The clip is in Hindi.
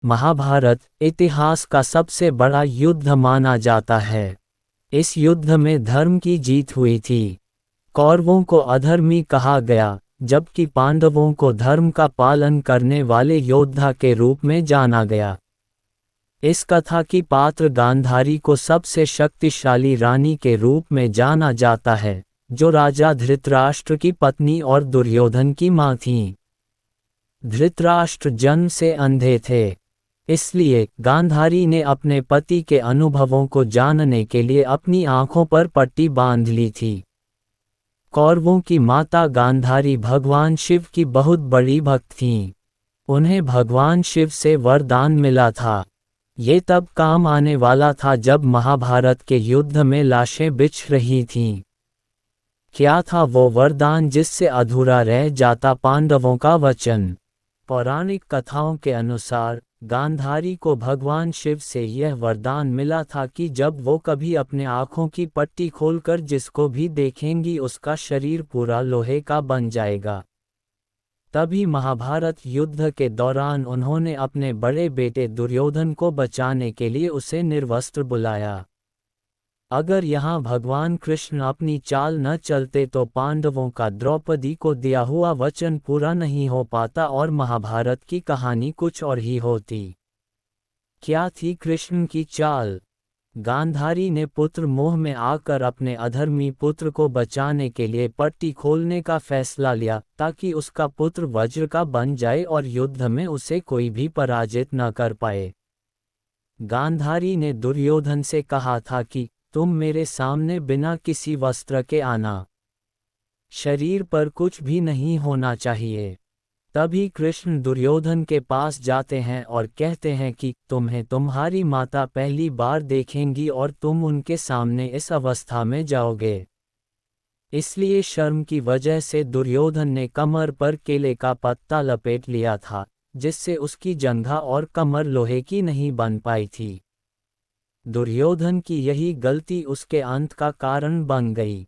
महाभारत इतिहास का सबसे बड़ा युद्ध माना जाता है। इस युद्ध में धर्म की जीत हुई थी। कौरवों को अधर्मी कहा गया, जबकि पांडवों को धर्म का पालन करने वाले योद्धा के रूप में जाना गया। इस कथा की पात्र गांधारी को सबसे शक्तिशाली रानी के रूप में जाना जाता है, जो राजा धृतराष्ट्र की पत्नी और दुर्योधन की मां थीं। धृतराष्ट्र जन्म से अंधे थे, इसलिए गांधारी ने अपने पति के अनुभवों को जानने के लिए अपनी आंखों पर पट्टी बांध ली थी। कौरवों की माता गांधारी भगवान शिव की बहुत बड़ी भक्त थीं। उन्हें भगवान शिव से वरदान मिला था। ये तब काम आने वाला था जब महाभारत के युद्ध में लाशें बिछ रही थीं। क्या था वो वरदान जिससे अधूरा रह जाता पांडवों का वचन? पौराणिक कथाओं के अनुसार गांधारी को भगवान शिव से यह वरदान मिला था कि जब वो कभी अपने आँखों की पट्टी खोलकर जिसको भी देखेंगी उसका शरीर पूरा लोहे का बन जाएगा। तभी महाभारत युद्ध के दौरान उन्होंने अपने बड़े बेटे दुर्योधन को बचाने के लिए उसे निर्वस्त्र बुलाया। अगर यहाँ भगवान कृष्ण अपनी चाल न चलते तो पांडवों का द्रौपदी को दिया हुआ वचन पूरा नहीं हो पाता और महाभारत की कहानी कुछ और ही होती। क्या थी कृष्ण की चाल? गांधारी ने पुत्र मोह में आकर अपने अधर्मी पुत्र को बचाने के लिए पट्टी खोलने का फैसला लिया, ताकि उसका पुत्र वज्र का बन जाए और युद्ध में उसे कोई भी पराजित न कर पाए। गांधारी ने दुर्योधन से कहा था कि तुम मेरे सामने बिना किसी वस्त्र के आना, शरीर पर कुछ भी नहीं होना चाहिए। तभी कृष्ण दुर्योधन के पास जाते हैं और कहते हैं कि तुम्हें तुम्हारी माता पहली बार देखेंगी और तुम उनके सामने इस अवस्था में जाओगे। इसलिए शर्म की वजह से दुर्योधन ने कमर पर केले का पत्ता लपेट लिया था, जिससे उसकी जंघा और कमर लोहे की नहीं बन पाई थी। दुर्योधन की यही गलती उसके अंत का कारण बन गई।